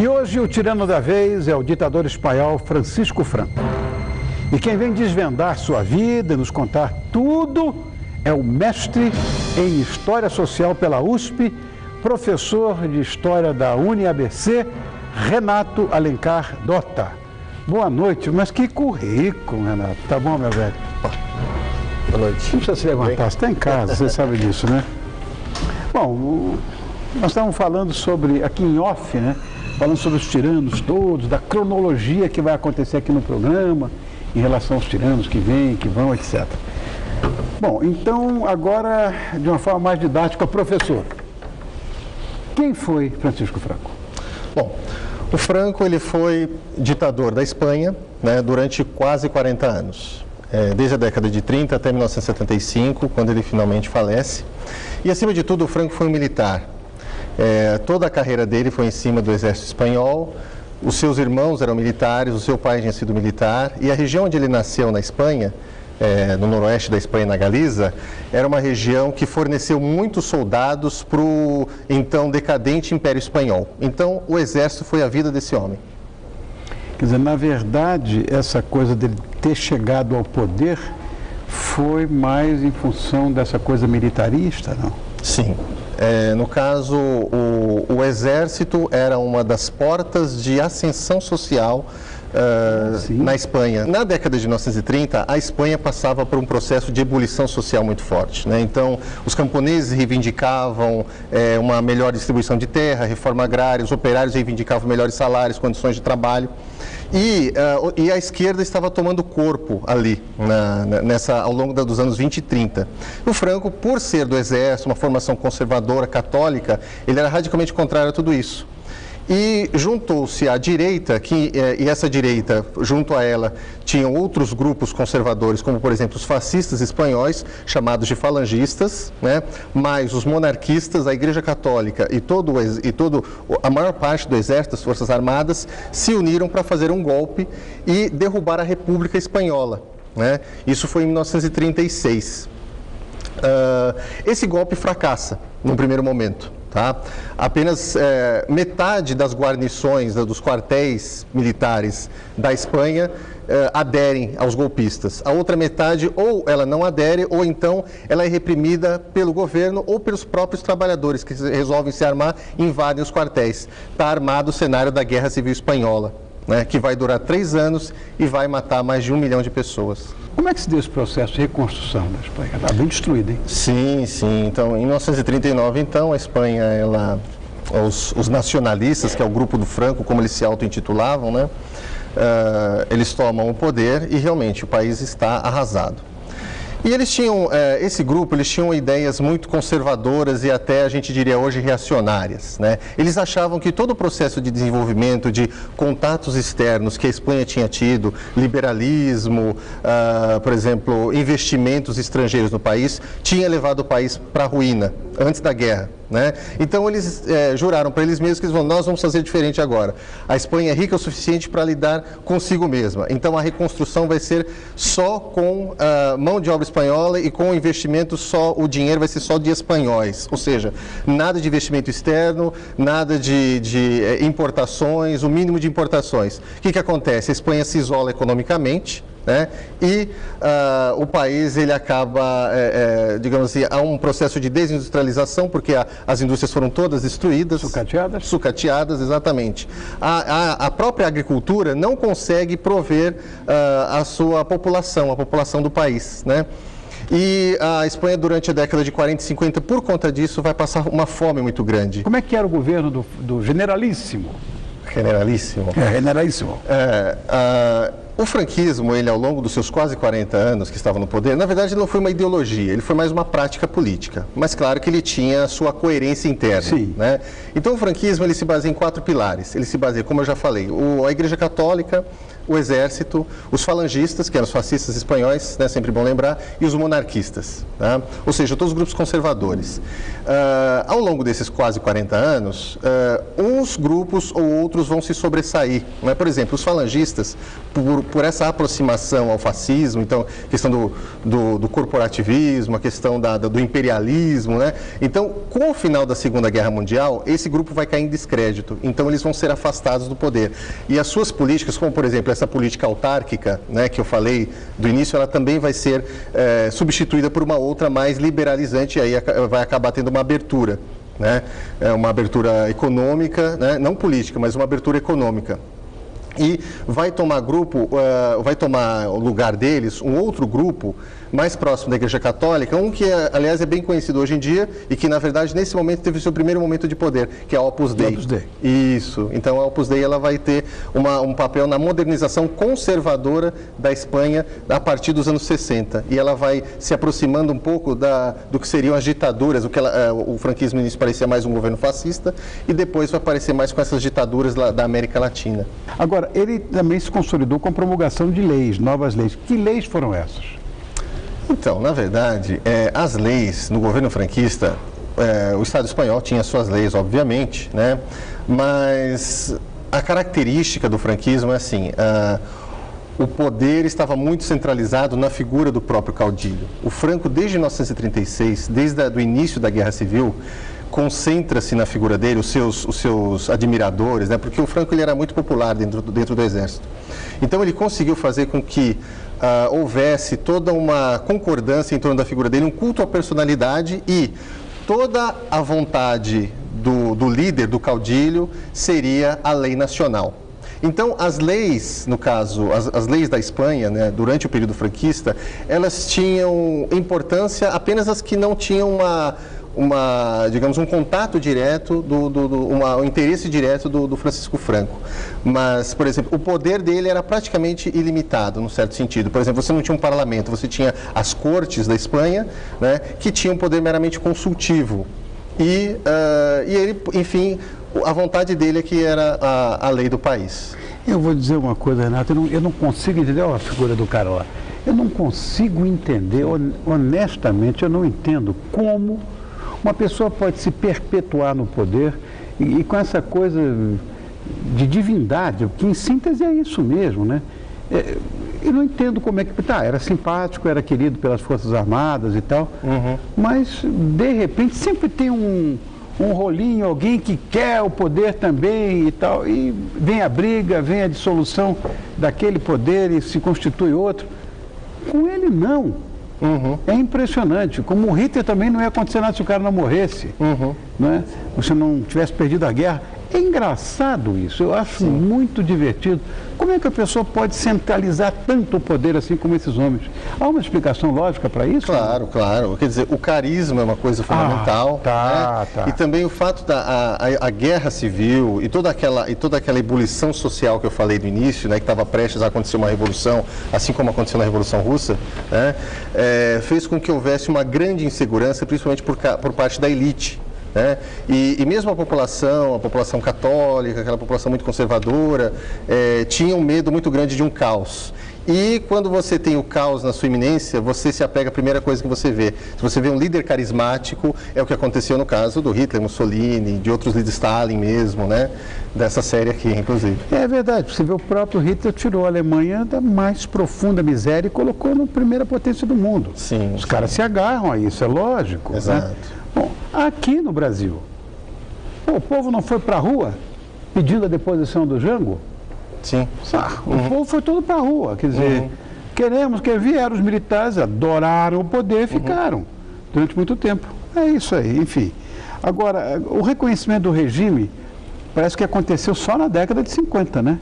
E hoje o tirano da vez é o ditador espanhol Francisco Franco. E quem vem desvendar sua vida e nos contar tudo é o mestre em História Social pela USP, professor de História da UniABC, Renato Alencar Dota. Boa noite, mas que currículo, Renato. Tá bom, meu velho? Boa noite. Não precisa se levantar, você está em casa, você sabe disso, né? Bom, nós estávamos falando sobre, aqui em off, né? Falando sobre os tiranos todos, da cronologia que vai acontecer aqui no programa, em relação aos tiranos que vêm, que vão, etc. Bom, então, agora, de uma forma mais didática, professor, quem foi Francisco Franco? Bom, o Franco ele foi ditador da Espanha, né, durante quase 40 anos. Desde a década de 30 até 1975, quando ele finalmente falece. E, acima de tudo, o Franco foi um militar. Toda a carreira dele foi em cima do exército espanhol, os seus irmãos eram militares, o seu pai tinha sido militar, e a região onde ele nasceu, na Espanha, no noroeste da Espanha, na Galiza, era uma região que forneceu muitos soldados para o então decadente Império Espanhol. Então, o exército foi a vida desse homem. Quer dizer, na verdade, essa coisa dele ter chegado ao poder foi mais em função dessa coisa militarista, não? Sim. No caso, o exército era uma das portas de ascensão social na Espanha. Na década de 1930, a Espanha passava por um processo de ebulição social muito forte, né? Então, os camponeses reivindicavam uma melhor distribuição de terra, reforma agrária, os operários reivindicavam melhores salários, condições de trabalho. E a esquerda estava tomando corpo ali, ao longo dos anos 20 e 30. O Franco, por ser do exército, uma formação conservadora, católica, ele era radicalmente contrário a tudo isso. E juntou-se à direita, e essa direita, junto a ela, tinham outros grupos conservadores, como, por exemplo, os fascistas espanhóis, chamados de falangistas, né? Mais os monarquistas, a Igreja Católica e a maior parte do exército, das Forças Armadas, se uniram para fazer um golpe e derrubar a República Espanhola, né? Isso foi em 1936. Esse golpe fracassa, num primeiro momento. Tá? Apenas metade das guarnições, dos quartéis militares da Espanha aderem aos golpistas. A outra metade, ou ela não adere, ou então ela é reprimida pelo governo ou pelos próprios trabalhadores que resolvem se armar e invadem os quartéis. Está armado o cenário da Guerra Civil Espanhola, né, que vai durar 3 anos e vai matar mais de 1 milhão de pessoas. Como é que se deu esse processo de reconstrução da Espanha? Está bem destruída, hein? Sim, sim. Então, em 1939, a Espanha, os nacionalistas, que é o grupo do Franco, como eles se auto-intitulavam, né, eles tomam o poder e realmente o país está arrasado. E eles tinham, esse grupo, eles tinham ideias muito conservadoras e até, a gente diria hoje, reacionárias, né? Eles achavam que todo o processo de desenvolvimento, de contatos externos que a Espanha tinha tido, liberalismo, por exemplo, investimentos estrangeiros no país, tinha levado o país para a ruína, antes da guerra, né? Então, eles juraram para eles mesmos que nós vamos fazer diferente agora. A Espanha é rica o suficiente para lidar consigo mesma. Então, a reconstrução vai ser só com mão de obra espanhola e com o investimento o dinheiro vai ser só de espanhóis. Ou seja, nada de investimento externo, nada de importações, o mínimo de importações. O que acontece? A Espanha se isola economicamente, né? E o país ele acaba, digamos assim, há um processo de desindustrialização, porque as indústrias foram todas destruídas. Sucateadas? Sucateadas, exatamente. A própria agricultura não consegue prover a sua população, a população do país, né? E a Espanha, durante a década de 40 e 50, por conta disso, vai passar uma fome muito grande. Como é que era o governo do Generalíssimo? Generalíssimo? Generalíssimo. O franquismo, ele ao longo dos seus quase 40 anos que estava no poder, na verdade não foi uma ideologia, ele foi mais uma prática política. Mas claro que ele tinha sua coerência interna. Sim. Né? Então o franquismo ele se baseia em 4 pilares. Ele se baseia, como eu já falei, a Igreja Católica, o exército, os falangistas, que eram os fascistas espanhóis, né, sempre bom lembrar, e os monarquistas, tá? Ou seja, todos os grupos conservadores. Ao longo desses quase 40 anos, uns grupos ou outros vão se sobressair, né? Por exemplo, os falangistas, por essa aproximação ao fascismo, então, a questão do corporativismo, a questão do imperialismo, né? Então, com o final da Segunda Guerra Mundial, esse grupo vai cair em descrédito, então eles vão ser afastados do poder. E as suas políticas, como por exemplo essa política autárquica, né, que eu falei do início, ela também vai ser substituída por uma outra mais liberalizante, e aí vai acabar tendo uma abertura, né? Uma abertura econômica, né? Não política, mas uma abertura econômica. E vai tomar vai tomar o lugar deles um outro grupo mais próximo da Igreja Católica, um que, aliás, é bem conhecido hoje em dia e que, na verdade, nesse momento teve seu primeiro momento de poder, que é a Opus Dei. Opus Dei. Isso. Então, a Opus Dei ela vai ter um papel na modernização conservadora da Espanha a partir dos anos 60. E ela vai se aproximando um pouco do que seriam as ditaduras, o franquismo no início parecia mais um governo fascista e depois vai aparecer mais com essas ditaduras da América Latina. Agora, ele também se consolidou com a promulgação de leis, novas leis. Que leis foram essas? Então, na verdade, as leis no governo franquista, o Estado espanhol tinha suas leis, obviamente, né? Mas a característica do franquismo é assim, o poder estava muito centralizado na figura do próprio caudilho. O Franco, desde 1936, desde o início da Guerra Civil, concentra-se na figura dele, os seus admiradores, né? Porque o Franco ele era muito popular dentro do exército. Então ele conseguiu fazer com que houvesse toda uma concordância em torno da figura dele, um culto à personalidade e toda a vontade do líder, do caudilho, seria a lei nacional. Então, as leis, no caso, as leis da Espanha, né, durante o período franquista, elas tinham importância apenas as que não tinham digamos, um contato direto, um interesse direto do Francisco Franco. Mas, por exemplo, o poder dele era praticamente ilimitado, num certo sentido. Por exemplo, você não tinha um parlamento, você tinha as cortes da Espanha, né, que tinham um poder meramente consultivo. E ele, enfim, a vontade dele é que era a lei do país. Eu vou dizer uma coisa, Renato, eu não consigo entender a figura do cara lá. Eu não consigo entender, honestamente, eu não entendo como uma pessoa pode se perpetuar no poder e com essa coisa de divindade, que em síntese é isso mesmo, né? Eu não entendo como é que... Tá, era simpático, era querido pelas Forças Armadas e tal, mas, de repente, sempre tem um rolinho, alguém que quer o poder também e tal, e vem a briga, vem a dissolução daquele poder e se constitui outro. Com ele, não. É impressionante. Como o Hitler também não ia acontecer nada se o cara não morresse, né? Se não tivesse perdido a guerra. É engraçado isso, eu acho muito divertido. Como é que a pessoa pode centralizar tanto o poder assim como esses homens? Há uma explicação lógica para isso? Claro, claro. Quer dizer, o carisma é uma coisa fundamental. Tá. E também o fato a guerra civil e toda aquela ebulição social que eu falei no início, né, que estava prestes a acontecer uma revolução, assim como aconteceu na Revolução Russa, né, fez com que houvesse uma grande insegurança, principalmente por parte da elite. Né? E mesmo a população católica, aquela população muito conservadora, tinha um medo muito grande de um caos. E quando você tem o caos na sua iminência, você se apega à primeira coisa que você vê. Se você vê um líder carismático, é o que aconteceu no caso do Hitler, Mussolini, de outros líderes, Stalin mesmo, né? Dessa série aqui, inclusive. É verdade, você vê o próprio Hitler tirou a Alemanha da mais profunda miséria e colocou na primeira potência do mundo. Sim. Os caras se agarram a isso, é lógico. Exato. Né? Bom, aqui no Brasil, o povo não foi para a rua pedindo a deposição do Jango? Sim. O povo foi todo para a rua, quer dizer, queremos que vieram os militares, adoraram o poder e ficaram durante muito tempo. É isso aí, enfim. Agora, o reconhecimento do regime parece que aconteceu só na década de 50, né?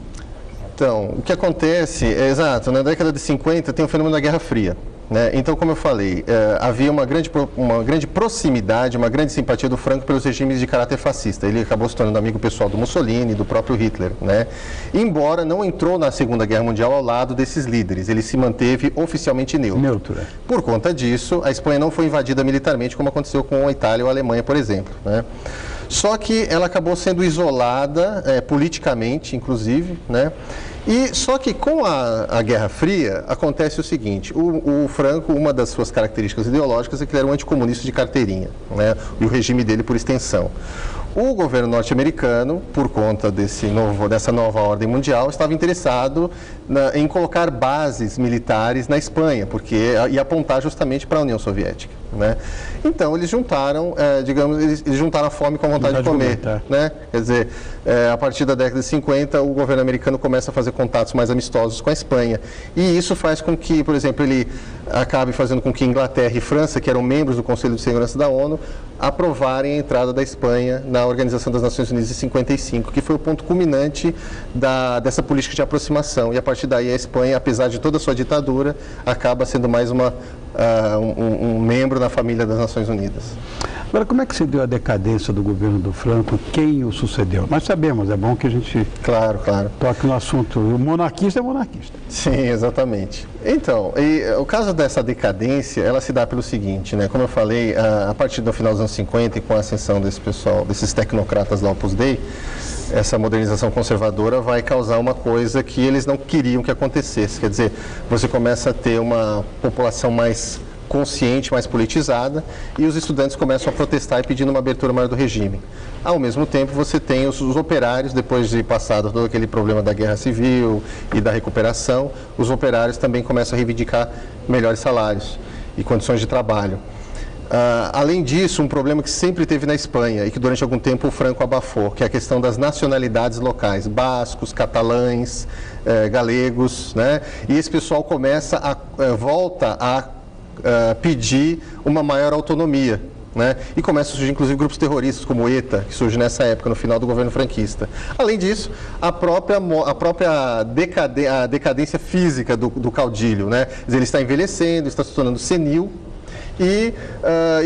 Então, o que acontece, exato, na década de 50 tem o fenômeno da Guerra Fria. Né? Então, como eu falei, havia uma grande proximidade, uma grande simpatia do Franco pelos regimes de caráter fascista. Ele acabou se tornando amigo pessoal do Mussolini, do próprio Hitler. Né? Embora não entrou na Segunda Guerra Mundial ao lado desses líderes, ele se manteve oficialmente neutro. Por conta disso, a Espanha não foi invadida militarmente, como aconteceu com a Itália ou a Alemanha, por exemplo. Né? Só que ela acabou sendo isolada politicamente, inclusive, né? E só que com a Guerra Fria acontece o seguinte, o Franco, uma das suas características ideológicas é que ele era um anticomunista de carteirinha, né? E o regime dele por extensão. O governo norte-americano, por conta dessa nova ordem mundial, estava interessado em colocar bases militares na Espanha, porque ia apontar justamente para a União Soviética, né? Então eles juntaram, eles juntaram a fome com a vontade de comer, né? Quer dizer, a partir da década de 50, o governo americano começa a fazer contatos mais amistosos com a Espanha. E isso faz com que, por exemplo, ele acabe fazendo com que Inglaterra e França, que eram membros do Conselho de Segurança da ONU, aprovarem a entrada da Espanha na Organização das Nações Unidas em 55, que foi o ponto culminante dessa política de aproximação. E a partir daí a Espanha, apesar de toda a sua ditadura, acaba sendo mais um membro na família das Nações Unidas. Agora, como é que se deu a decadência do governo do Franco? Quem o sucedeu? Nós sabemos, é bom que a gente toque no assunto. O monarquista é monarquista. Sim, exatamente. Então, o caso dessa decadência, ela se dá pelo seguinte, né? Como eu falei, a partir do final dos anos 50 e com a ascensão desse pessoal, desses tecnocratas da Opus Dei, essa modernização conservadora vai causar uma coisa que eles não queriam que acontecesse. Quer dizer, você começa a ter uma população mais consciente, mais politizada, e os estudantes começam a protestar e pedindo uma abertura maior do regime. Ao mesmo tempo, você tem os operários, depois de passado todo aquele problema da guerra civil e da recuperação, os operários também começam a reivindicar melhores salários e condições de trabalho. Além disso, um problema que sempre teve na Espanha e que durante algum tempo o Franco abafou, que é a questão das nacionalidades locais, bascos, catalães, galegos, né? E esse pessoal volta a pedir uma maior autonomia, né? E começam a surgir inclusive grupos terroristas como o ETA, que surge nessa época, no final do governo franquista. Além disso, a própria decadência física do caudilho, né? Quer dizer, ele está envelhecendo, está se tornando senil. E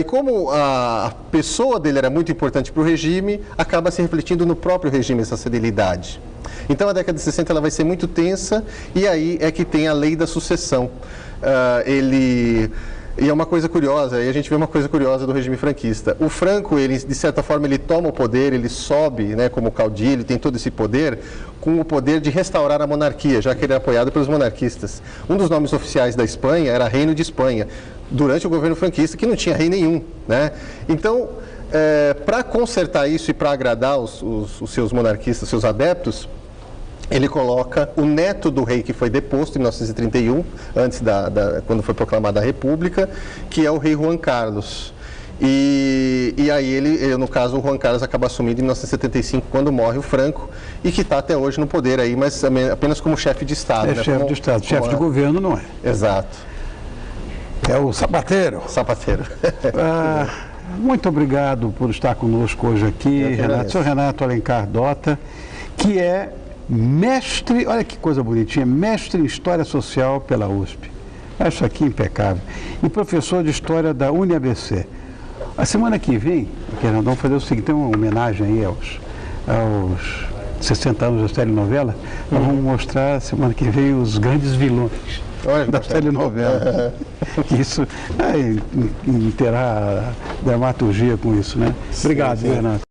como a pessoa dele era muito importante para o regime, acaba se refletindo no próprio regime essa senilidade. Então a década de 60 ela vai ser muito tensa, e aí é que tem a lei da sucessão. E é uma coisa curiosa, aí a gente vê uma coisa curiosa do regime franquista. O Franco, ele, de certa forma, ele toma o poder, ele sobe, né, como caudilho, tem todo esse poder, com o poder de restaurar a monarquia, já que ele é apoiado pelos monarquistas. Um dos nomes oficiais da Espanha era Reino de Espanha, durante o governo franquista, que não tinha rei nenhum, né? Então, para consertar isso e para agradar os seus monarquistas, seus adeptos, ele coloca o neto do rei que foi deposto em 1931, antes quando foi proclamada a República, que é o rei Juan Carlos. E aí no caso, o Juan Carlos acaba assumindo em 1975, quando morre o Franco, e que está até hoje no poder aí, mas apenas como chefe de Estado. É, né? Chefe de Estado, chefe de governo não é. Exato. É o Sapateiro. Sapateiro. Muito obrigado por estar conosco hoje aqui, Renato. Sou Renato Alencar Dota, que é mestre, olha que coisa bonitinha, mestre em História Social pela USP. Acho aqui impecável. E professor de História da UniABC. A semana que vem, Renato, vamos fazer o seguinte, tem uma homenagem aí aos 60 anos da telenovela. Nós vamos mostrar semana que vem os grandes vilões da telenovela. Isso terá dramaturgia com isso, né? Obrigado, sim. Renato.